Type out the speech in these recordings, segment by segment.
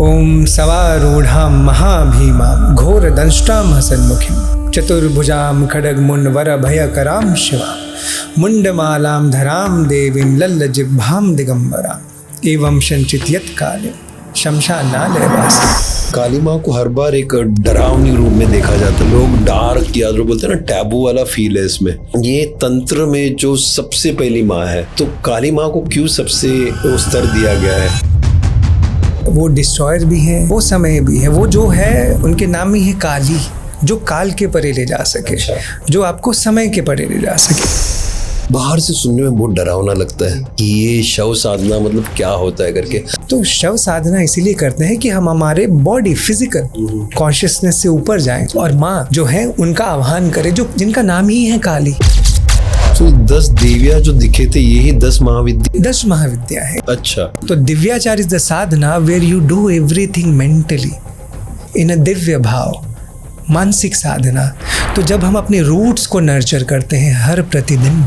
ओम सवारूढ़ां महाभीमां घोरदंष्ट्रां हसन्मुखीं चतुर्भुजां खड्गमुण्डवरभयकरां शिवां मुण्डमालां धरां देवीं लल्लजिह्वां दिगंबरां एवं संचित्यत्काले शमशानालयवासिनी। काली माँ को हर बार एक डरावनी रूप में देखा जाता है। लोग डार्क या जो बोलते हैं ना टैबू वाला फील है इसमें। ये तंत्र में जो सबसे पहली माँ है, तो काली माँ को क्यों सबसे स्तर दिया गया है? वो डिस्ट्रॉयर भी है, वो समय भी है, वो जो है उनके नाम ही है काली, जो काल के परे ले जा सके। अच्छा। जो आपको समय के परे ले जा सके। बाहर से सुनने में बहुत डरावना लगता है कि ये शव साधना मतलब क्या होता है करके। तो शव साधना इसीलिए करते हैं कि हम हमारे बॉडी फिजिकल कॉन्शियसनेस से ऊपर जाएं और माँ जो है उनका आह्वान करें, जो जिनका नाम ही है काली। तो 10 देवियां जो दिखे थे, यही 10 महाविद्या। 10 महाविद्या है। अच्छा। तो divyachara is the sadhana where you do everything mentally in a divya bhav, मानसिक साधना। तो जब हम अपने रूट्स को नर्चर करते हैं, हर प्रतिदिन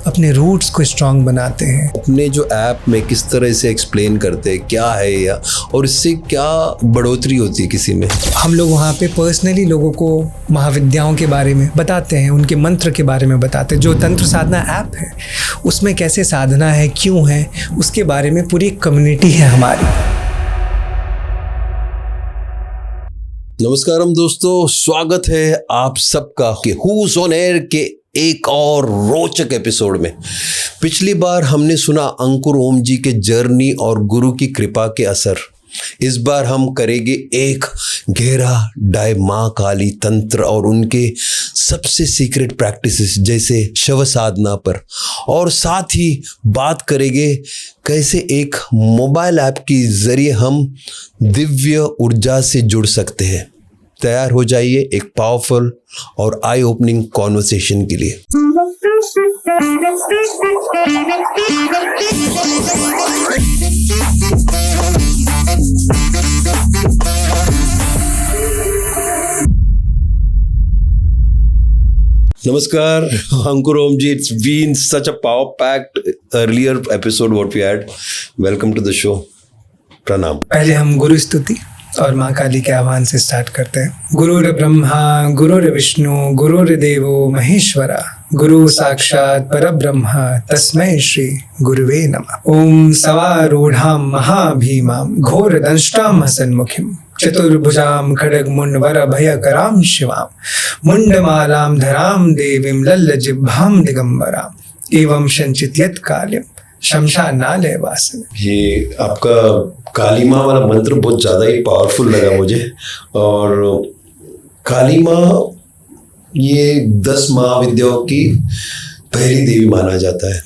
अपने रूट्स को स्ट्रांग बनाते हैं। अपने जो ऐप में किस तरह से एक्सप्लेन करते हैं क्या है या, और इससे क्या बढ़ोतरी होती है किसी में? हम लोग वहाँ पे पर्सनली लोगों को महाविद्याओं के बारे में बताते हैं, उनके मंत्र के बारे में बताते हैं। जो तंत्र साधना ऐप है उसमें कैसे साधना है, क्यों है, उसके बारे में पूरी कम्युनिटी है हमारी। नमस्कारम दोस्तों, स्वागत है आप सबका हूज़ ऑन एयर के एक और रोचक एपिसोड में। पिछली बार हमने सुना अंकुर ओम जी के जर्नी और गुरु की कृपा के असर। इस बार हम करेंगे एक गहरा डाइव माँ काली तंत्र और उनके सबसे सीक्रेट प्रैक्टिसेस जैसे शव साधना पर, और साथ ही बात करेंगे कैसे एक मोबाइल ऐप के जरिए हम दिव्य ऊर्जा से जुड़ सकते हैं। तैयार हो जाइए एक पावरफुल और आई ओपनिंग कॉन्वर्सेशन के लिए। नमस्कार अंकुर ओम जी, it's been such a power packed earlier episode what we had. Welcome to the show. प्रणाम। पहले हम गुरु स्तुति और माँ काली के आह्वान से स्टार्ट करते हैं। गुरुर् ब्रह्मा गुरुर्विष्णु गुरुर्देवो महेश्वरा गुरु साक्षात परब्रह्म तस्मै श्री गुरुवे नमः। ओम सवारूढ़ां महाभीमां घोरदंष्ट्रां हसन्मुखीं चतुर्भुजां खड्गमुण्डवरभयकरां शिवां मुण्डमालां धरां देवीं लल्लजिह्वां दिगंबरां एवं संचित्यत्काले शमशानालयवासिनी। ये आपका काली माँ वाला मंत्र बहुत ज़्यादा ही पावरफुल लगा मुझे। और काली माँ ये 10 महाविद्याओं की पहली देवी माना जाता है।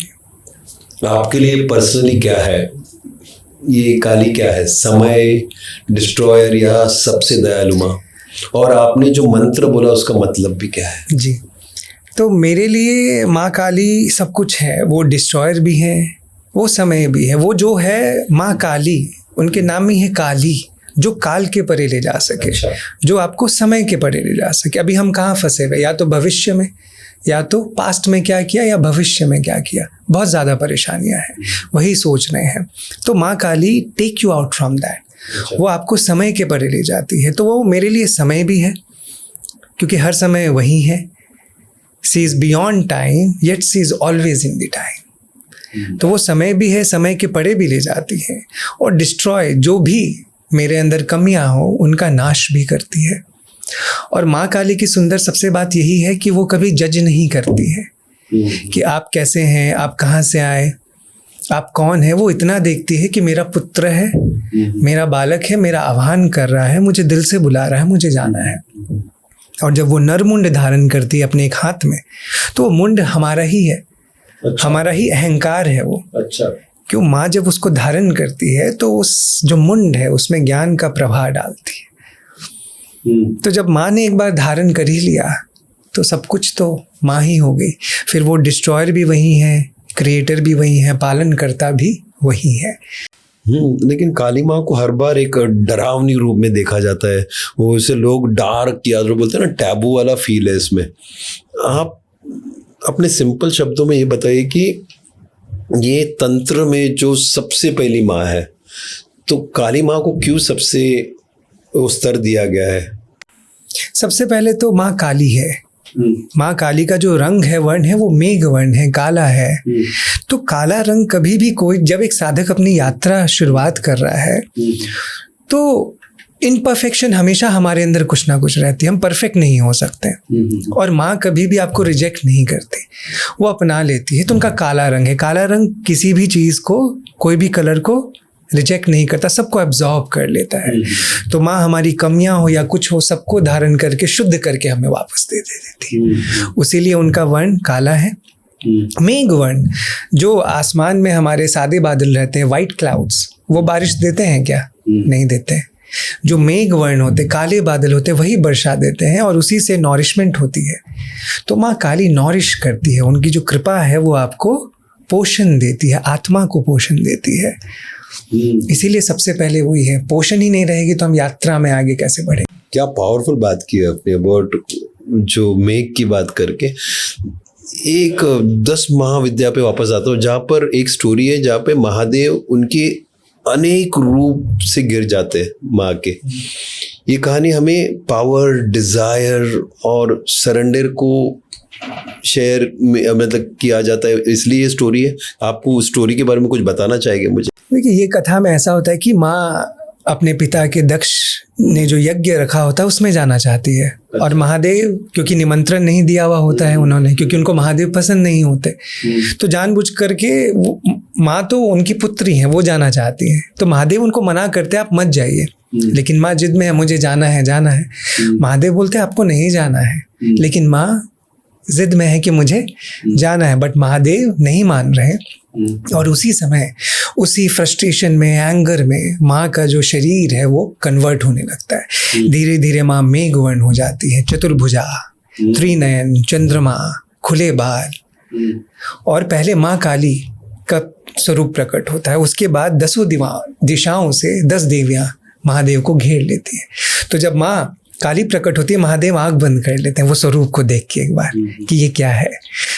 आपके लिए पर्सनली क्या है ये काली? क्या है? समय, डिस्ट्रॉयर या सबसे दयालु माँ? और आपने जो मंत्र बोला उसका मतलब भी क्या है? जी, तो मेरे लिए माँ काली सब कुछ है। वो डिस्ट्रॉयर भी है, वो समय भी है। वो जो है माँ काली, उनके नाम ही है काली, जो काल के परे ले जा सके। अच्छा। जो आपको समय के परे ले जा सके। अभी हम कहाँ फंसे हुए, या तो भविष्य में, या तो पास्ट में क्या किया, या भविष्य में क्या किया। बहुत ज़्यादा परेशानियां हैं, वही सोच रहे हैं। तो Maa Kali take you out from that. वो आपको समय के परे ले जाती है। तो वो मेरे लिए समय भी है, क्योंकि हर समय वही है। She is beyond time yet she is always in the time. तो वो समय भी है, समय के परे भी ले जाती है। और डिस्ट्रॉय, जो भी मेरे अंदर कमियां हो उनका नाश भी करती है। और माँ काली की सुंदर सबसे बात यही है कि वो कभी जज नहीं करती है कि आप कैसे हैं, आप कहाँ से आए, आप कौन है। वो इतना देखती है कि मेरा पुत्र है, मेरा बालक है, मेरा आह्वान कर रहा है, मुझे दिल से बुला रहा है, मुझे जाना है। और जब वो नरमुंड धारण करती है अपने एक हाथ में, तो वो मुंड हमारा ही है। अच्छा। हमारा ही अहंकार है वो। अच्छा। क्यों? माँ जब उसको धारण करती है तो उस जो मुंड है उसमें ज्ञान का प्रवाह डालती है। तो जब माँ ने एक बार धारण कर ही लिया तो सब कुछ तो माँ ही हो गई। फिर वो डिस्ट्रॉयर भी वही है, क्रिएटर भी वही है, पालन करता भी वही है। लेकिन काली माँ को हर बार एक डरावनी रूप में देखा जाता है। वो इसे लोग डार्क या जो बोलते हैं ना टैबू वाला फील है इसमें। आप अपने सिंपल शब्दों में ये बताइए कि ये तंत्र में जो सबसे पहली माँ है, तो काली माँ को क्यों सबसे स्तर दिया गया है? सबसे पहले तो माँ काली है। माँ काली का जो रंग है, वर्ण है, वो मेघ वर्ण है, काला है। तो काला रंग कभी भी कोई, जब एक साधक अपनी यात्रा शुरुआत कर रहा है तो इम्परफेक्शन हमेशा हमारे अंदर कुछ ना कुछ रहती है, हम परफेक्ट नहीं हो सकते। और माँ कभी भी आपको रिजेक्ट नहीं करती, वो अपना लेती है। तो उनका काला रंग है। काला रंग किसी भी चीज़ को, कोई भी कलर को रिजेक्ट नहीं करता, सबको एब्जॉर्ब कर लेता है। तो माँ हमारी कमियां हो या कुछ हो, सबको धारण करके शुद्ध करके हमें वापस दे देती। उसीलिए उनका वर्ण काला है। मेघ वर्ण, जो आसमान में हमारे सादे बादल रहते हैं, वाइट क्लाउड्स, वो बारिश देते हैं क्या? नहीं देते हैं। जो मेघ वर्ण होते, काले बादल होते, वही वर्षा देते हैं और उसी से नॉरिशमेंट होती है। तो माँ काली नॉरिश करती है। उनकी जो कृपा है वो आपको पोषण देती है, आत्मा को पोषण देती है। इसीलिए सबसे पहले वही है। पोषण ही नहीं रहेगी तो हम यात्रा में आगे कैसे बढ़े। क्या पावरफुल बात की है आपने अबाउट जो मेघ की बात करके। एक 10 महाविद्या पे वापस आता हूँ, जहाँ पर एक स्टोरी है जहाँ पे महादेव उनके अनेक रूप से गिर जाते हैं माँ के। ये कहानी हमें पावर, डिजायर और सरेंडर को शेयर में मतलब किया जाता है, इसलिए ये स्टोरी है। आपको उस स्टोरी के बारे में कुछ बताना चाहेंगे मुझे? देखिए, ये कथा में ऐसा होता है कि माँ अपने पिता के दक्ष ने जो यज्ञ रखा होता है उसमें जाना चाहती है। और महादेव, क्योंकि निमंत्रण नहीं दिया हुआ होता है उन्होंने, क्योंकि उनको महादेव पसंद नहीं होते, तो जानबूझ करके माँ तो उनकी पुत्री हैं, वो जाना चाहती है। तो महादेव उनको मना करते हैं, आप मत जाइए। लेकिन माँ जिद में है, मुझे जाना है, जाना है। महादेव बोलते हैं आपको नहीं जाना है, लेकिन माँ जिद में है कि मुझे जाना है। बट महादेव नहीं मान रहे। और उसी समय, उसी फ्रस्ट्रेशन में, एंगर में, माँ का जो शरीर है वो कन्वर्ट होने लगता है। धीरे धीरे माँ मेघ वर्ण हो जाती है, चतुर्भुजा, त्रिनयन, चंद्रमा, खुले बाल। और पहले माँ काली का स्वरूप प्रकट होता है। उसके बाद 10 दिशाओं से 10 देवियां महादेव को घेर लेती हैं। तो जब माँ काली प्रकट होती है, महादेव आंख बंद कर लेते हैं वो स्वरूप को देख के एक बार कि ये क्या है।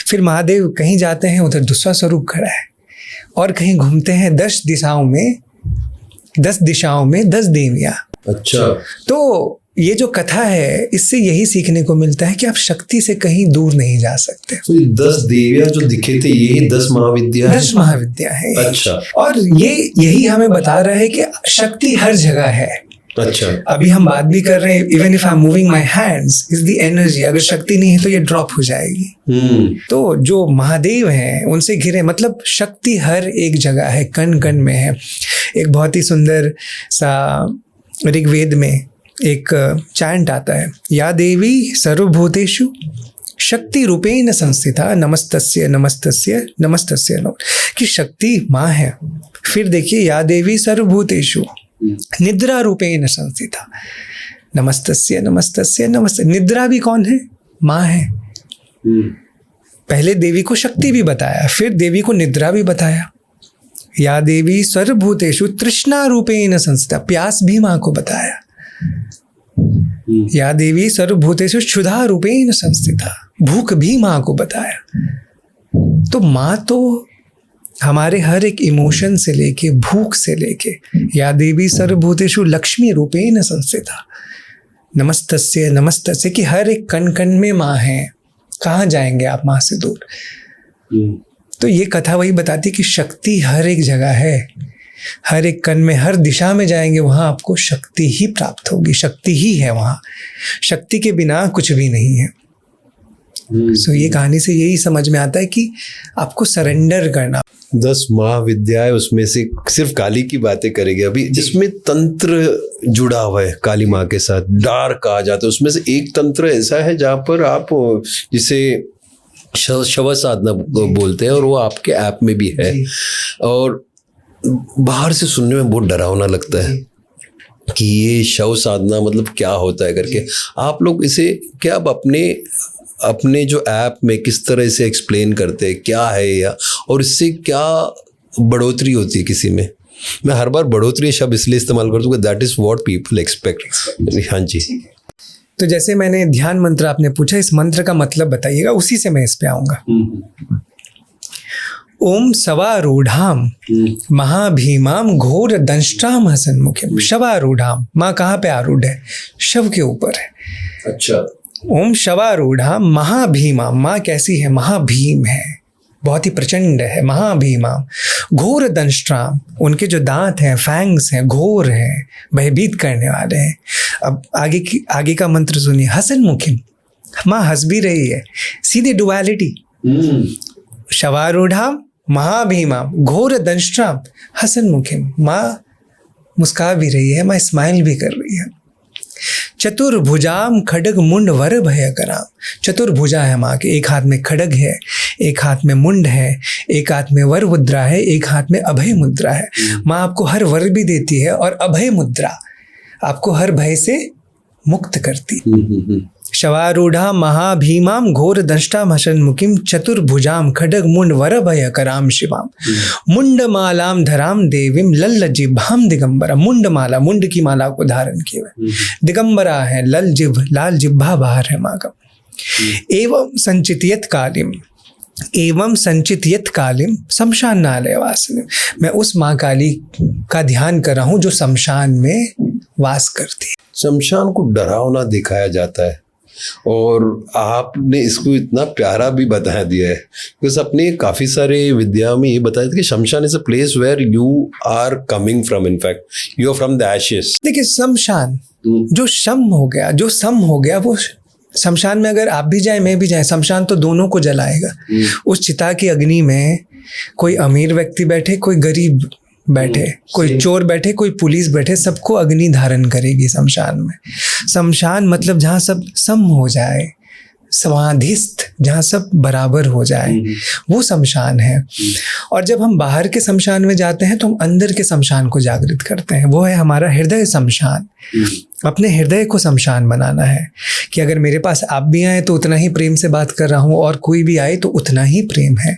फिर महादेव कहीं जाते हैं, उधर दूसरा स्वरूप खड़ा है। और कहीं घूमते हैं, 10 दिशाओं में 10 देवियां। अच्छा। तो ये जो कथा है, इससे यही सीखने को मिलता है कि आप शक्ति से कहीं दूर नहीं जा सकते। तो 10 देवियां जो दिखे थे, यही 10 महाविद्या है? 10 महाविद्या है। अच्छा। और यही हमें बता रहा है कि शक्ति हर जगह है। अच्छा। अभी हम बात भी कर रहे हैं, even if I am moving my hands is the energy. अगर शक्ति नहीं है तो ये ड्रॉप हो जाएगी। तो जो महादेव हैं उनसे घिरे, मतलब शक्ति हर एक जगह है, कण कण में है। एक बहुत ही सुंदर सा ऋग्वेद में एक चैंट आता है, या देवी सर्वभूतेषु शक्ति रूपेण संस्थिता नमस्तस्य नमस्तस्य नमस्तस्य नमः। कि शक्ति माँ है। फिर देखिए, या देवी सर्वभूतेषु निद्रा रूपेण संस्थिता नमस्तस्य नमस्तस्य नमस्ते। निद्रा भी कौन है? माँ है। पहले देवी को शक्ति भी बताया, फिर देवी को निद्रा भी बताया। या देवी सर्वभूतेषु तृष्णा रूपेण संस्थिता, प्यास भी माँ को बताया। या देवी सर्वभूतेषु क्षुधा रूपेण संस्थिता, भूख भी माँ को बताया। तो माँ तो हमारे हर एक इमोशन से लेके, भूख से लेके, या देवी सर्वभूतेषु लक्ष्मी रूपेण संस्थिता नमस्तस्य नमस्तस्य, कि हर एक कण कण में माँ है। कहाँ जाएंगे आप माँ से दूर? तो ये कथा वही बताती कि शक्ति हर एक जगह है, हर एक कण में, हर दिशा में जाएंगे वहाँ आपको शक्ति ही प्राप्त होगी। शक्ति ही है वहाँ, शक्ति के बिना कुछ भी नहीं है। सो ये कहानी से यही समझ में आता है कि आपको सरेंडर करना। 10 महाविद्याएं, उसमें से सिर्फ काली की बातें करेंगे अभी। जिसमें तंत्र जुड़ा हुआ है काली माँ के साथ, डार कहा जाता है। उसमें से एक तंत्र ऐसा है जहाँ पर आप जिसे शव साधना बोलते हैं, और वो आपके ऐप में भी है। और बाहर से सुनने में बहुत डरावना लगता है कि ये शव साधना मतलब क्या होता है करके। आप लोग इसे क्या अपने जो ऐप में किस तरह से एक्सप्लेन करते हैं, क्या है या, और इससे क्या बढ़ोतरी होती है किसी में? मैं हर बार बढ़ोतरी शब्द इसलिए इस्तेमाल करता हूँ, that is what people expect. हाँ जी। तो जैसे मैंने ध्यान मंत्र आपने पूछा, इस मंत्र का मतलब बताइएगा, उसी से मैं इस पे आऊँगा। ओम सवारूढ़ाम महाभीमाम घोर दंष्ट्राम हसन्मुखिम। शवारूढ़ाम, माँ कहाँ पे आरूढ़ है? शव के ऊपर है। अच्छा। ओम शवारूढ़ाम महाभीमाम, माँ कैसी है? महाभीम है, बहुत ही प्रचंड है। महाभीमाम घोर दंष्ट्राम, उनके जो दांत हैं, फैंग्स हैं, घोर हैं, भयभीत करने वाले हैं। अब आगे का मंत्र सुनिए। हसन्मुखिम, माँ हंस भी रही है, सीधे डुअलिटी। शवारूढ़ाम महाभीमाम घोर दंष्ट्राम हसन्मुखिम, माँ मुस्का भी रही है, माँ स्माइल भी कर रही है। चतुर्भुजाम खड्ग मुंड वर भय कराम, चतुर्भुजा है माँ के, एक हाथ में खड्ग है, एक हाथ में मुंड है, एक हाथ में वर मुद्रा है, एक हाथ में अभय मुद्रा है। माँ आपको हर वर भी देती है और अभय मुद्रा आपको हर भय से मुक्त करती। शवारूढ़ा महाभीमाम घोर दंष्टाम हसन्मुखिम चतुर्भुजाम खड्ग मुंड वर भय कराम शिवाम मुंडमालाम धराम देवीम लल्ल जिह्वाम दिगंबरा। मुंडमाला, मुंड की माला को धारण किए हुए, दिगंबरा है, लल जिह्व, लाल जिह्वा बाहर है माँ का। एवं संचितयत कालिम, एवं संचितयत कालिम शमशान नालय वासिनी, मैं उस माँ काली का ध्यान कर रहा हूँ जो शमशान में वास करती है। शमशान को डरावना दिखाया जाता है और आपने इसको इतना प्यारा भी बता दिया है, बिकॉज अपने काफ़ी सारे विद्या में ये बताया था कि शमशान is a place where you are coming from, in fact you are from the ashes. देखिए शमशान जो शम हो गया, जो सम हो गया, वो शमशान में अगर आप भी जाए मैं भी जाए, शमशान तो दोनों को जलाएगा। उस चिता की अग्नि में कोई अमीर व्यक्ति बैठे, कोई गरीब बैठे, कोई चोर बैठे, कोई पुलिस बैठे, सबको अग्नि धारण करेगी शमशान में। शमशान मतलब जहाँ सब सम हो जाए, समाधिस्थ, जहाँ सब बराबर हो जाए, वो शमशान है। और जब हम बाहर के शमशान में जाते हैं तो हम अंदर के शमशान को जागृत करते हैं, वो है हमारा हृदय शमशान। अपने हृदय को शमशान बनाना है कि अगर मेरे पास आप भी आए तो उतना ही प्रेम से बात कर रहा हूँ और कोई भी आए तो उतना ही प्रेम है।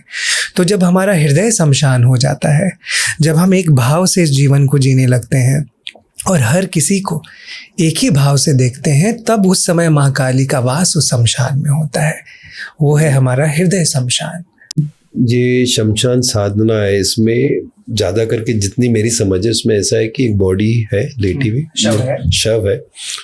तो जब हमारा हृदय शमशान हो जाता है, जब हम एक भाव से इस जीवन को जीने लगते हैं और हर किसी को एक ही भाव से देखते हैं, तब उस समय माँ काली का वास उस शमशान में होता है। वो है हमारा हृदय शमशान। ये शमशान साधना है, इसमें ज़्यादा करके जितनी मेरी समझ है उसमें ऐसा है कि एक बॉडी है लेटी हुई, शव है,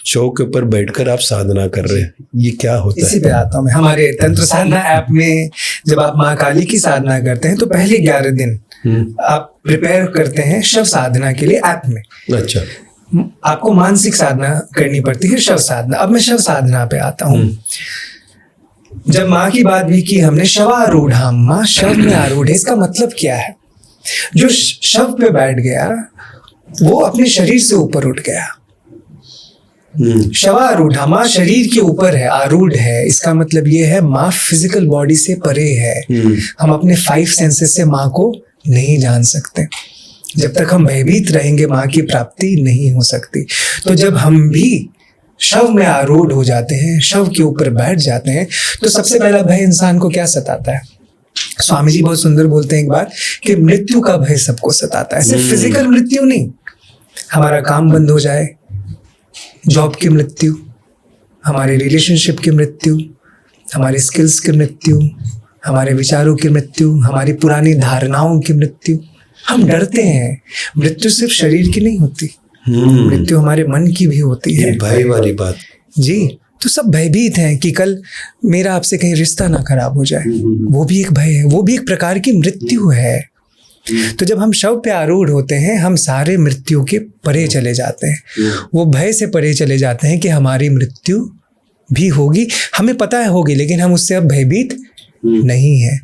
शव के ऊपर बैठकर आप साधना कर रहे हैं। ये क्या होता है? इसी पे आता हूँ मैं। हमारे तंत्र साधना ऐप में जब आप माँ काली की साधना करते हैं तो पहले 11 दिन आप प्रिपेयर करते हैं शव साधना के लिए ऐप में। अच्छा। आपको मानसिक साधना करनी पड़ती है, शव साधना। अब मैं शव साधना पे आता हूँ। जब माँ की बात भी की हमने, शवारूढ़ाम, माँ शव में आरूढ़ है, इसका मतलब क्या है? जो शव पे बैठ गया वो अपने शरीर से ऊपर उठ गया। शवारूढ़ा, माँ शरीर के ऊपर है, आरूढ़ है, इसका मतलब ये है माँ फिजिकल बॉडी से परे है। हम अपने 5 सेंसेस से माँ को नहीं जान सकते। जब तक हम भयभीत रहेंगे माँ की प्राप्ति नहीं हो सकती। तो जब हम भी शव में आरूढ़ हो जाते हैं, शव के ऊपर बैठ जाते हैं, तो सबसे पहला भय इंसान को क्या सताता है? स्वामी जी बहुत सुंदर बोलते हैं एक बार कि मृत्यु का भय सबको सताता है। सिर्फ फिजिकल मृत्यु नहीं, हमारा काम बंद हो जाए, जॉब की मृत्यु, हमारे रिलेशनशिप की मृत्यु, हमारे स्किल्स की मृत्यु, हमारे विचारों की मृत्यु, हमारी पुरानी धारणाओं की मृत्यु। हम डरते हैं। मृत्यु सिर्फ शरीर की नहीं होती, मृत्यु हमारे मन की भी होती है। भय वाली बात जी। तो सब भयभीत हैं कि कल मेरा आपसे कहीं रिश्ता ना खराब हो जाए, वो भी एक भय है, वो भी एक प्रकार की मृत्यु है। तो जब हम शव पे आरूढ़ होते हैं, हम सारे मृत्यु के परे चले जाते हैं, वो भय से परे चले जाते हैं कि हमारी मृत्यु भी होगी, हमें पता है होगी, लेकिन हम उससे अब भयभीत नहीं है।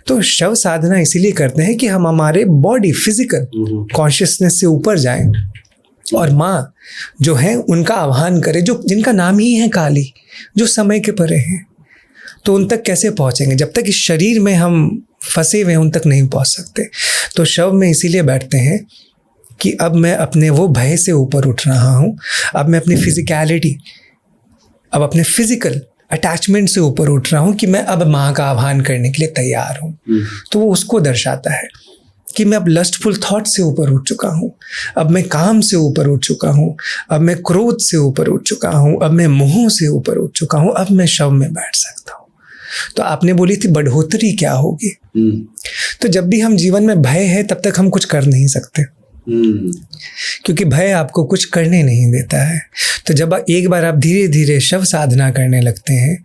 तो शव साधना इसीलिए करते हैं कि हम हमारे बॉडी फिजिकल कॉन्शियसनेस से ऊपर जाएं और माँ जो है उनका आह्वान करें, जो जिनका नाम ही है काली, जो समय के परे हैं। तो उन तक कैसे पहुँचेंगे? जब तक इस शरीर में हम फंसे हुए उन तक नहीं पहुँच सकते। तो शव में इसीलिए बैठते हैं कि अब मैं अपने वो भय से ऊपर उठ रहा हूँ, अब मैं अपनी फिजिकलिटी, अब अपने फिजिकल अटैचमेंट से ऊपर उठ रहा हूँ कि मैं अब माँ का आह्वान करने के लिए तैयार हूँ। तो वो उसको दर्शाता है कि मैं अब लस्टफुल थॉट से ऊपर उठ चुका हूँ, अब मैं काम से ऊपर उठ चुका हूँ, अब मैं क्रोध से ऊपर उठ चुका हूँ, अब मैं मोह से ऊपर उठ चुका हूँ, अब मैं शव में बैठ सकता हूँ। तो आपने बोली थी बढ़ोतरी क्या होगी। तो जब भी हम जीवन में भय है तब तक हम कुछ कर नहीं सकते, क्योंकि भय आपको कुछ करने नहीं देता है। तो जब एक बार आप धीरे धीरे शव साधना करने लगते हैं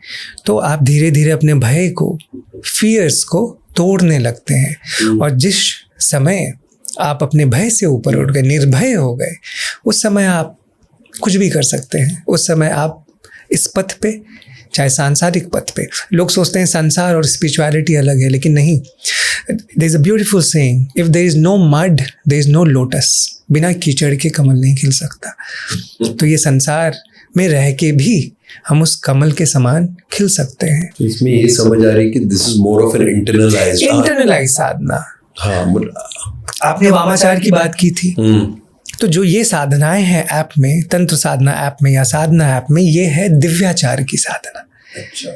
तो आप धीरे धीरे अपने भय को, फियर्स को तोड़ने लगते हैं। और जिस समय आप अपने भय से ऊपर उठ गए, निर्भय हो गए, उस समय आप कुछ भी कर सकते हैं। उस समय आप इस पथ पे, चाहे सांसारिक पथ पे, लोग सोचते हैं संसार और स्पिरिचुअलिटी अलग है, लेकिन नहीं। There is a beautiful saying, if there is no mud there is no lotus. बिना कीचड़ के कमल नहीं खिल सकता। तो ये संसार में रह के भी हम उस कमल के समान खिल सकते हैं। तो इसमें ये समझ आ रही है कि this is more of an internalized sadhana. हाँ, आपने वामाचार की बात की थी। तो जो ये साधनाएं हैं ऐप में, तंत्र साधना ऐप में या साधना ऐप में, ये है दिव्याचार की साधना। अच्छा।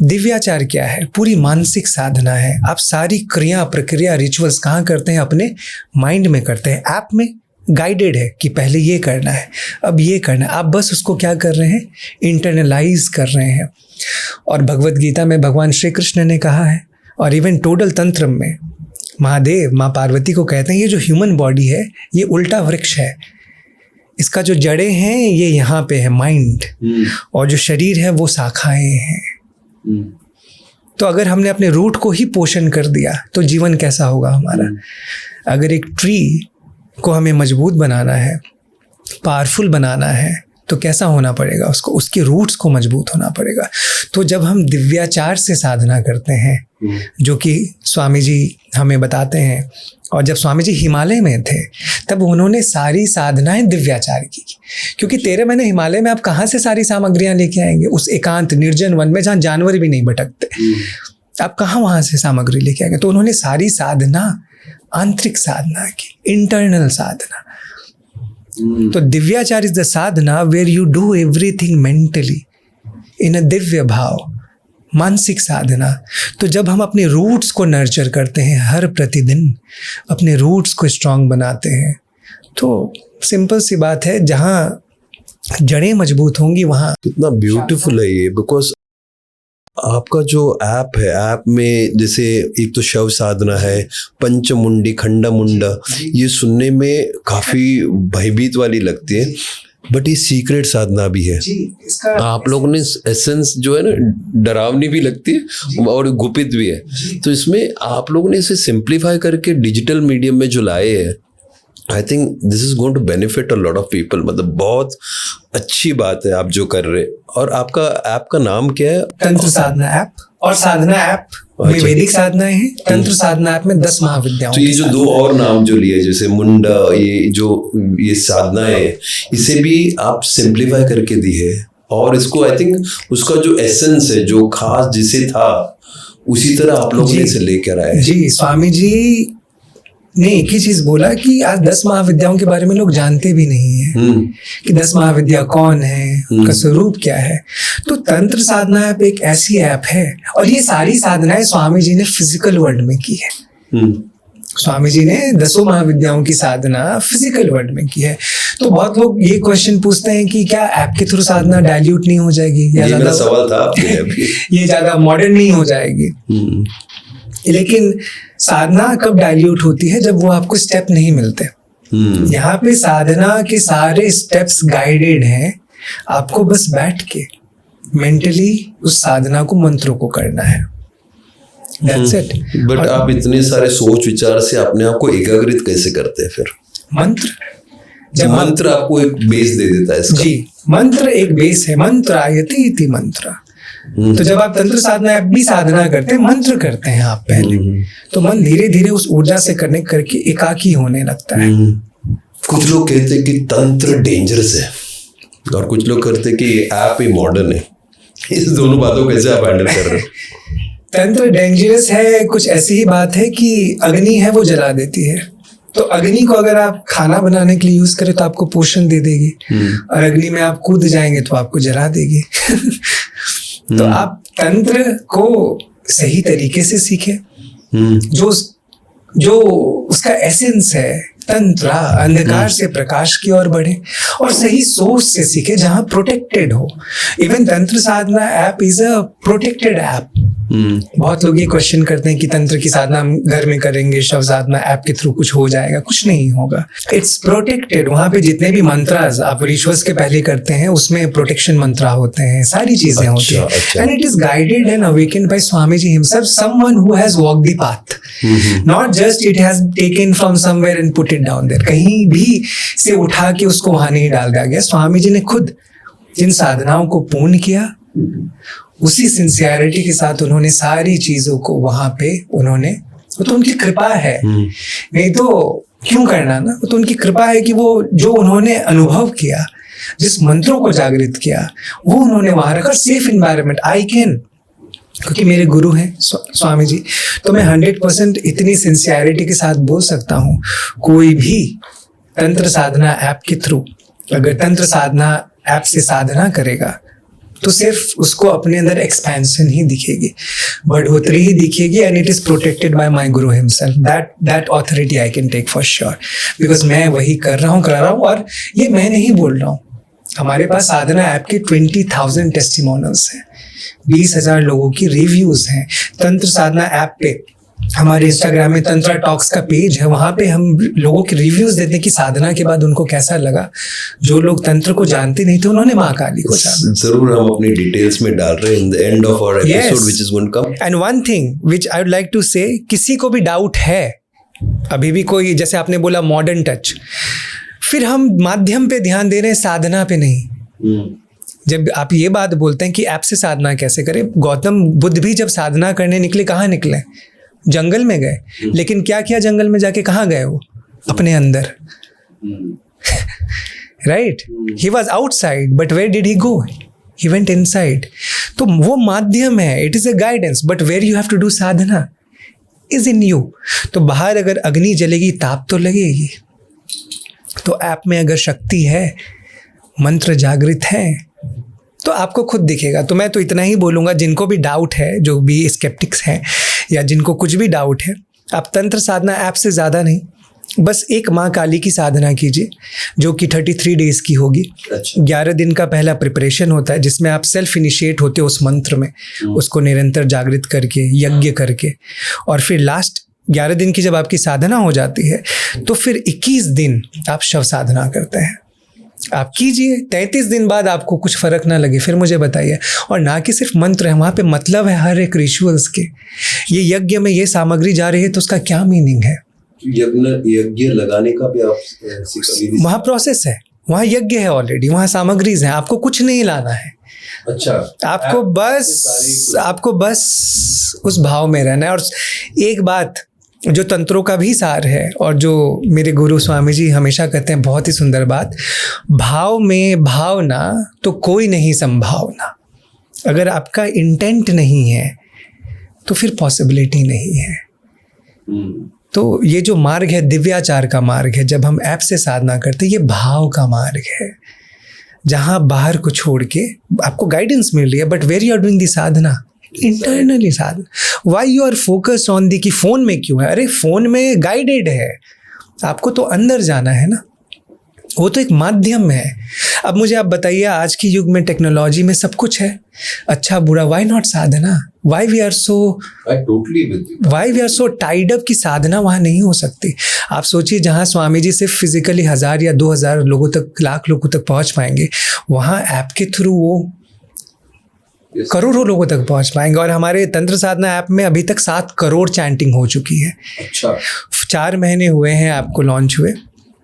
दिव्याचार क्या है? पूरी मानसिक साधना है। आप सारी क्रिया, प्रक्रिया, रिचुअल्स कहाँ करते हैं? अपने माइंड में करते हैं। ऐप में गाइडेड है कि पहले ये करना है, अब ये करना है। आप बस उसको क्या कर रहे हैं? इंटरनलाइज कर रहे हैं। और भगवत गीता में भगवान श्री कृष्ण ने कहा है, और इवन टोटल तंत्र में महादेव माँ पार्वती को कहते हैं, ये जो ह्यूमन बॉडी है ये उल्टा वृक्ष है। इसका जो जड़ें हैं ये यहाँ पे है माइंड, और जो शरीर है वो शाखाएं हैं। तो अगर हमने अपने रूट को ही पोषण कर दिया तो जीवन कैसा होगा हमारा? अगर एक ट्री को हमें मजबूत बनाना है, पावरफुल बनाना है, तो कैसा होना पड़ेगा उसको? उसके रूट्स को मजबूत होना पड़ेगा। तो जब हम दिव्याचार से साधना करते हैं, जो कि स्वामी जी हमें बताते हैं, और जब स्वामी जी हिमालय में थे तब उन्होंने सारी साधनाएं दिव्याचार की, क्योंकि 13 महीने हिमालय में आप कहाँ से सारी सामग्रियां लेके आएंगे? उस एकांत निर्जन वन में जहाँ जानवर भी नहीं भटकते, आप कहाँ वहाँ से सामग्री लेके आएंगे? तो उन्होंने सारी साधना आंतरिक साधना की, इंटरनल साधना। तो divyachara is the sadhana where you do everything mentally in a divya bhav, मानसिक साधना। तो जब हम अपने रूट्स को नर्चर करते हैं, हर प्रतिदिन अपने रूट्स को स्ट्रांग बनाते हैं, तो सिंपल सी बात है, जहाँ जड़ें मजबूत होंगी वहाँ। कितना ब्यूटीफुल है ये। बिकॉज आपका जो ऐप है, ऐप में जैसे एक तो शव साधना है, पंचमुंडी, खंडा मुंडा, ये सुनने में काफी भयभीत वाली लगती है, बट ये सीक्रेट साधना भी है। आप लोगों ने एसेंस जो है ना, डरावनी भी लगती है और गुपित भी है। तो इसमें आप लोगों ने इसे सिंप्लीफाई करके डिजिटल मीडियम में जो लाए हैं, I think this is going to benefit a lot of people. मतलब बहुत अच्छी बात है आप जो कर रहे हैं। और आपका ऐप का नाम क्या है? तंत्र साधना ऐप। और साधना ऐप में वैदिक साधनाएं हैं, तंत्र साधना ऐप में 10 महाविद्याओं। तो ये जो दो और नाम जो लिए, जैसे मुंडा, ये साधनाएं हैं, इसे भी आप सिंप्लीफाई करके दी है। और इसको आई थिंक उसका जो एसेंस है, जो खास जिसे था, उसी तरह आप लोगों ने इसे लेकर आए। जी, स्वामी जी ने एक ही चीज बोला कि आज 10 महाविद्याओं के बारे में लोग जानते भी नहीं है कि 10 महाविद्या कौन है, उनका स्वरूप क्या है। तो तंत्र साधना ऐप एक ऐसी ऐप है, और ये सारी साधनाएं स्वामी जी ने फिजिकल वर्ल्ड में की है। स्वामी जी ने 10 महाविद्याओं की साधना फिजिकल वर्ल्ड में की है। तो बहुत लोग ये क्वेश्चन पूछते हैं कि क्या ऐप के थ्रू साधना डाइल्यूट नहीं हो जाएगी, या मेरा सवाल था आपके अभी। ये ज्यादा मॉडर्न नहीं हो जाएगी? लेकिन साधना कब डाइल्यूट होती है? जब वो आपको स्टेप नहीं मिलते। यहाँ पे साधना के सारे स्टेप्स गाइडेड हैं, आपको बस बैठ के मेंटली उस साधना को, मंत्रों को करना है। That's it। बट आप इतने सारे सोच विचार से अपने आप को एकाग्रित कैसे करते हैं फिर? मंत्र, जब मंत्र आपको एक बेस दे देता है इसका। जी, मंत्र एक बेस है। मंत्र आयति इति मंत्र। तो जब आप तंत्र साधना ऐप भी साधना करते हैं, मंत्र करते हैं आप पहले, तो मन धीरे धीरे उस ऊर्जा से कनेक्ट करके एकाकी होने लगता है। कुछ लोग कहते हैं कि तंत्र डेंजरस है, और कुछ लोग कहते हैं कि ये ऐप ही मॉडर्न है। इस दोनों बातों को कैसे आप हैंडल कर रहे हो? तंत्र डेंजरस है, कुछ ऐसी ही बात है कि अग्नि है वो जला देती है। तो अग्नि को अगर आप खाना बनाने के लिए यूज करें तो आपको पोषण दे देगी, और अग्नि में आप कूद जाएंगे तो आपको जला देगी। तो आप तंत्र को सही तरीके से सीखें, जो उसका एसेंस है, तंत्र अंधकार से प्रकाश की ओर बढ़े, और सही सोच से सीखे जहां प्रोटेक्टेड हो। Even tantra sadhana app is a protected app. बहुत लोग ये क्वेश्चन करते हैं कि तंत्र की साधना हम घर में करेंगे, शव साधना ऐप के थ्रू कुछ हो जाएगा। कुछ नहीं होगा, इट्स प्रोटेक्टेड। वहां पे जितने भी मंत्रास आप रिचुअल्स के पहले करते हैं उसमें प्रोटेक्शन मंत्रा होते हैं, सारी चीजें होती हैं, and it is guided and awakened by Swami ji himself, someone who has walked the path, not just it has taken from somewhere and put it down there. कहीं भी से उठा के उसको वहां नहीं डाल दिया गया। स्वामी जी ने खुद जिन साधनाओं को पूर्ण किया उसी सिंसियरिटी के साथ उन्होंने सारी चीजों को वहां पे उन्होंने, वो तो उनकी कृपा है, नहीं तो क्यों करना ना। वो तो उनकी कृपा है कि वो जो उन्होंने अनुभव किया, जिस मंत्रों को जागृत किया, वो उन्होंने वहां रखा। सेफ इन्वायरमेंट आई कैन, क्योंकि मेरे गुरु हैं स्वामी जी, तो मैं 100% इतनी सिंसियरिटी के साथ बोल सकता हूँ, कोई भी तंत्र साधना ऐप के थ्रू अगर तंत्र साधना ऐप से साधना करेगा तो सिर्फ उसको अपने अंदर एक्सपेंशन ही दिखेगी, बढ़ोतरी ही दिखेगी, and it is protected by my guru himself. That authority I can take for sure, because मैं वही कर रहा हूँ। और ये मैं नहीं बोल रहा हूँ, हमारे पास साधना ऐप के 20,000 टेस्टिमोनियल्स हैं, 20,000 लोगों की रिव्यूज हैं। तंत्र साधना ऐप पे हमारे इंस्टाग्राम में तंत्रा टॉक्स का पेज है, वहाँ पे हम लोगों के रिव्यूज देते हैं कि साधना के बाद उनको कैसा लगा। जो लोग तंत्र को जानते नहीं थे उन्होंने माँ काली को जाना। जरूर हम अपनी डिटेल्स में डाल रहे हैं in the end of our episode which is going to come. And one thing which I would like to say, किसी को भी डाउट है, अभी भी कोई, जैसे आपने बोला मॉडर्न टच, फिर हम माध्यम पे ध्यान दे रहे हैं, साधना पे नहीं। जब आप ये बात बोलते हैं कि ऐप से साधना कैसे करें, गौतम बुद्ध भी जब साधना करने निकले कहाँ निकले? जंगल में गए, लेकिन क्या किया जंगल में जाके? कहाँ गए वो? अपने अंदर, right? He was outside but where did he go? He went inside. तो वो माध्यम है, it is a guidance, but where you have to do sadhana is in you. तो बाहर अगर अग्नि जलेगी ताप तो लगेगी, तो ऐप में अगर शक्ति है, मंत्र जागृत है, तो आपको खुद दिखेगा। तो मैं तो इतना ही बोलूँगा, जिनको भी डाउट है, जो भी स्केप्टिक्स हैं या जिनको कुछ भी डाउट है, आप तंत्र साधना ऐप से ज़्यादा नहीं, बस एक माँ काली की साधना कीजिए जो कि 33 डेज़ की होगी। 11 दिन का पहला प्रिपरेशन होता है जिसमें आप सेल्फ इनिशिएट होते हो उस मंत्र में, उसको निरंतर जागृत करके, यज्ञ करके, और फिर लास्ट 11 दिन की जब आपकी साधना हो जाती है तो फिर 21 दिन आप शव साधना करते हैं। आप कीजिए, 33 दिन बाद आपको कुछ फर्क ना लगे फिर मुझे बताइए। और ना कि सिर्फ मंत्र है, वहाँ पे मतलब है हर एक रिचुअल्स के। ये यज्ञ में ये सामग्री जा रही है तो उसका क्या मीनिंग है? यज्ञ लगाने का भी आप वहाँ प्रोसेस है, वहाँ यज्ञ है ऑलरेडी, वहाँ सामग्रीज हैं, आपको कुछ नहीं लाना है। अच्छा, आपको बस उस भाव में रहना है। और एक बात जो तंत्रों का भी सार है और जो मेरे गुरु स्वामी जी हमेशा कहते हैं, बहुत ही सुंदर बात, भाव में भावना तो कोई नहीं संभावना। अगर आपका इंटेंट नहीं है तो फिर पॉसिबिलिटी नहीं है। तो ये जो मार्ग है दिव्याचार का मार्ग है, जब हम ऐप से साधना करते हैं, ये भाव का मार्ग है, जहाँ बाहर को छोड़ के आपको गाइडेंस मिल रही है, but where are you doing the sadhana internally sadhana. Why you are focused on the, कि फोन में क्यों है? अरे फोन में गाइडेड है, आपको तो अंदर जाना है ना, वो तो एक माध्यम है। अब मुझे आप बताइए, आज के युग में टेक्नोलॉजी में सब कुछ है, अच्छा बुरा, why not sadhana? Why we are so tied up की साधना वहाँ नहीं हो सकती। आप सोचिए, जहाँ स्वामी जी सिर्फ फिजिकली 1000 या 2000 लोगों तक, लाख लोगों तक पहुँच पाएंगे, वहाँ ऐप के थ्रू वो करोड़ों लोगों तक पहुंच पाएंगे। और हमारे तंत्र साधना ऐप में अभी तक 7 करोड़ चैंटिंग हो चुकी है। अच्छा, 4 महीने हुए हैं ऐप को लॉन्च हुए,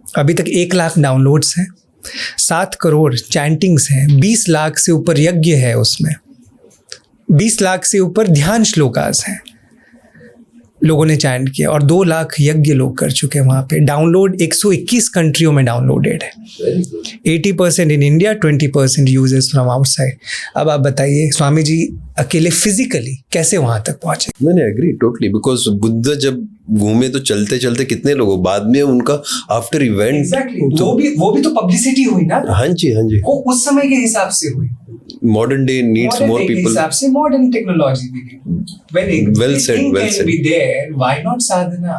अभी तक 1 लाख डाउनलोड्स हैं, 7 करोड़ चैंटिंग्स हैं, 20 लाख से ऊपर यज्ञ है उसमें, 20 लाख से ऊपर ध्यान श्लोकास हैं लोगों ने चैंट किया, और 2 लाख यज्ञ लोग कर चुके हैं वहाँ पे। डाउनलोड 121 कंट्रियों में डाउनलोडेड है, 80% in India, 20% users from outside. अब आप बताइए, स्वामी जी अकेले फिजिकली कैसे वहाँ तक पहुँचे? मैंने एग्री टोटली, बिकॉज बुद्ध जब घूमे तो चलते चलते कितने लोगों, बाद में उनका आफ्टर इवेंट वो भी तो पब्लिसिटी हुई ना। हाँ जी, हाँ जी, वो उस समय के हिसाब से हुई। Modern day needs more people, हिसाब से मॉडर्न टेक्नोलॉजी भी well said. be there, why not Sadhana?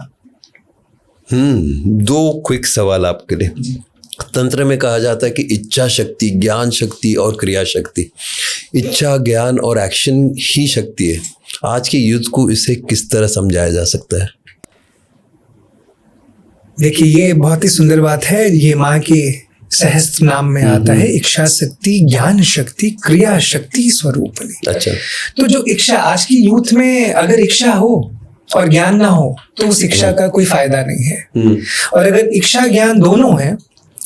2 quick सवाल आपके लिए। तंत्र में कहा जाता है कि इच्छा शक्ति, ज्ञान शक्ति और क्रिया शक्ति। इच्छा, ज्ञान और एक्शन ही शक्ति है, आज के यूथ को इसे किस तरह समझाया जा सकता है? देखिए, ये बहुत ही सुंदर बात है। ये माँ के सहस्त्र नाम में आता है, इच्छा शक्ति, ज्ञान शक्ति, क्रिया शक्ति स्वरूपनी। अच्छा। तो जो इच्छा, आज की यूथ में अगर इच्छा हो और ज्ञान ना हो तो उस इच्छा का कोई फायदा नहीं है। और अगर इच्छा ज्ञान दोनों है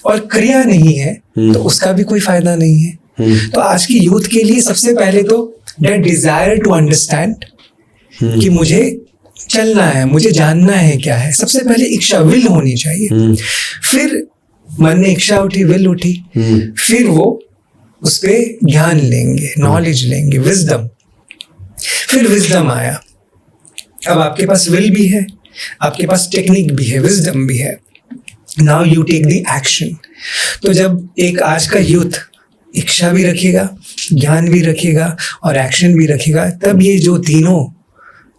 और क्रिया नहीं है तो उसका भी कोई फायदा नहीं है। तो आज की यूथ के लिए सबसे पहले तो दैट डिजायर टू अंडरस्टैंड कि मुझे चलना है, मुझे जानना है क्या है। सबसे पहले इच्छा, विल होनी चाहिए। फिर मन में इच्छा उठी, विल उठी, फिर वो उस पे ज्ञान लेंगे, नॉलेज लेंगे, विजडम। फिर विजडम आया, अब आपके पास विल भी है, आपके पास टेक्निक भी है, विजडम भी है। Now you take the action. तो जब एक आज का यूथ इच्छा भी रखेगा, ज्ञान भी रखेगा और एक्शन भी रखेगा, तब ये जो तीनों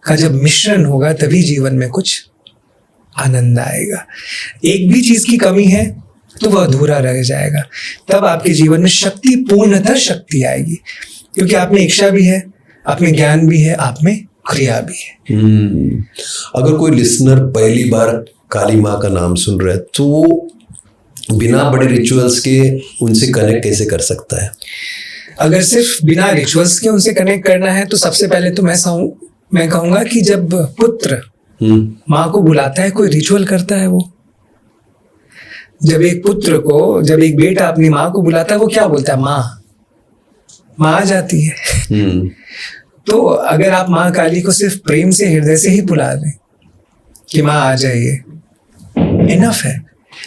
का जब मिश्रण होगा तभी जीवन में कुछ आनंद आएगा। एक भी चीज की कमी है तो वह अधूरा रह जाएगा। तब आपके जीवन में शक्ति, पूर्णतः शक्ति आएगी, क्योंकि आप में इच्छा भी है, आप में ज्ञान भी है, आप में क्रिया भी है। अगर कोई लिसनर पहली बार काली माँ का नाम सुन रहा है तो वो बिना बड़े रिचुअल्स के उनसे कनेक्ट कैसे कर सकता है? अगर सिर्फ बिना रिचुअल्स के उनसे कनेक्ट करना है तो सबसे पहले तो मैं कहूंगा कि जब पुत्र माँ को बुलाता है, कोई रिचुअल करता है वो। जब एक बेटा अपनी माँ को बुलाता है, वो क्या बोलता है? माँ आ जाती है। तो अगर आप माँ काली को सिर्फ प्रेम से, हृदय से ही बुला दें कि माँ आ जाइए, इनफ है।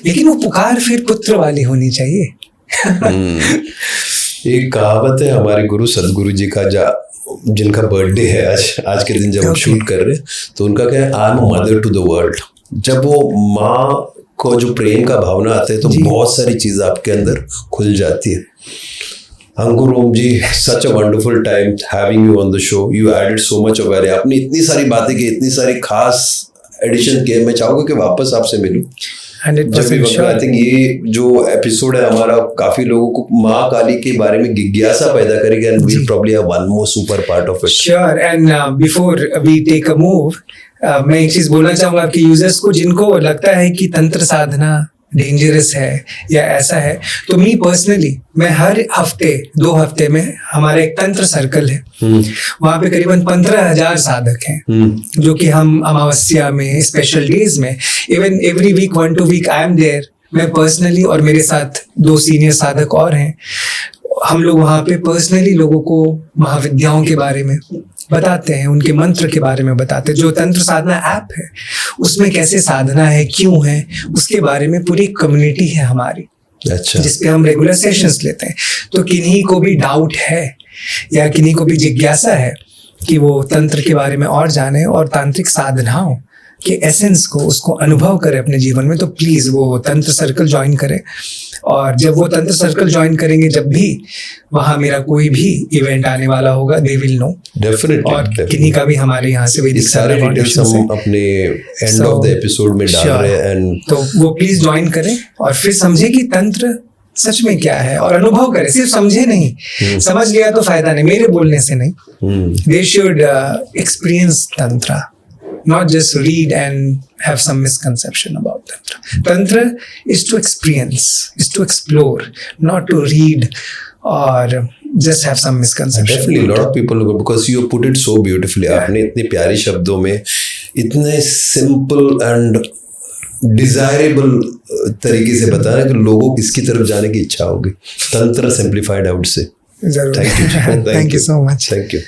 लेकिन वो पुकार फिर पुत्र वाली होनी चाहिए। एक कहावत है हमारे गुरु सदगुरु जी का, जिनका बर्थडे है आज के दिन, जब हम शूट कर रहे हैं, तो उनका क्या है, I am mother to the world. जब वो माँ को जो प्रेम का भावना आते हैं तो बहुत सारी चीजें आपके अंदर खुल जाती है। Ankur Om ji, such a wonderful time having you on the show. You added so much of value. आपने इतनी सारी बातें की, इतनी सारी खास एडिशन किए। मैं चाहूंगा कि वापस आपसे मिलूं जब भी वक्त। आई थिंक ये जो एपिसोड है हमारा, काफी लोगों को माँ काली के बारे में जिज्ञासा पैदा करेगा, and we probably have one more super part of it. Sure. And before we take a move, मैं एक चीज बोलना चाहूंगा आपके यूजर्स को, जिनको लगता है कि तंत्र साधना डेंजरस है या ऐसा है, तो मी पर्सनली, मैं हर हफ्ते 2 हफ्ते में हमारा एक तंत्र सर्कल है। वहां पे करीबन 15,000 साधक हैं, जो कि हम अमावस्या में, स्पेशल डेज में, even every week 1-2 week I am there. मैं पर्सनली और मेरे साथ 2 सीनियर साधक और हैं। हम लोग वहाँ पे पर्सनली लोगों को महाविद्याओं के बारे में बताते हैं, उनके मंत्र के बारे में बताते हैं। जो तंत्र साधना ऐप है उसमें कैसे साधना है, क्यों है, उसके बारे में पूरी कम्युनिटी है हमारी। अच्छा। जिसपे हम रेगुलर सेशंस लेते हैं। तो किन्हीं को भी डाउट है या किन्हीं को भी जिज्ञासा है कि वो तंत्र के बारे में और जाने और तांत्रिक साधनाओं के एसेंस को, उसको अनुभव करे अपने जीवन में, तो प्लीज वो तंत्र सर्कल ज्वाइन करें। और जब वो तंत्र सर्कल ज्वाइन करेंगे, जब भी वहाँ मेरा कोई भी इवेंट आने वाला होगा, दे विल नो डेफिनेटली। और किन्हीं का भी हमारे यहाँ से वैदिक सारे डिटेल्स हम अपने एंड ऑफ द एपिसोड में डाल रहे हैं, एंड तो वो प्लीज ज्वाइन करें और फिर समझे कि तंत्र सच में क्या है और अनुभव करें। सिर्फ समझे नहीं, समझ लिया तो फायदा नहीं, मेरे बोलने से नहीं। दे शुड एक्सपीरियंस तंत्र, not just read and have some misconception about Tantra. Tantra is to experience, is to explore, not to read or just have some misconception. Definitely, a lot of people, because you put it so beautifully. आपने इतने प्यारे शब्दों में, इतने simple and desirable तरीके से बताया कि लोगों को इसकी तरफ जाने की इच्छा होगी। तंत्र simplified, I would say. जरूर। Thank you. Thank you so much. Thank you.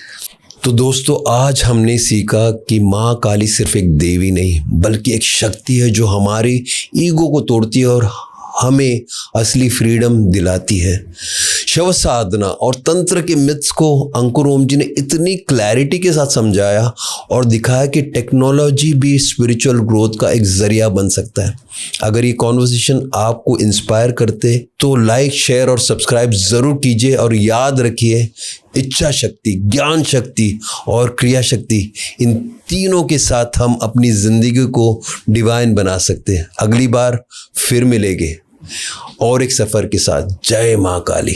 तो दोस्तों, आज हमने सीखा कि माँ काली सिर्फ एक देवी नहीं बल्कि एक शक्ति है जो हमारे ईगो को तोड़ती है और हमें असली फ्रीडम दिलाती है। शव साधना और तंत्र के मिथ्स को अंकुर ओम जी ने इतनी क्लैरिटी के साथ समझाया और दिखाया कि टेक्नोलॉजी भी स्पिरिचुअल ग्रोथ का एक जरिया बन सकता है। अगर ये कॉन्वर्सेशन आपको इंस्पायर करते तो लाइक, शेयर और सब्सक्राइब ज़रूर कीजिए, और याद रखिए, इच्छा शक्ति, ज्ञान शक्ति और क्रिया शक्ति, इन तीनों के साथ हम अपनी ज़िंदगी को डिवाइन बना सकते हैं। अगली बार फिर मिलेंगे और एक सफ़र के साथ। जय माँ काली।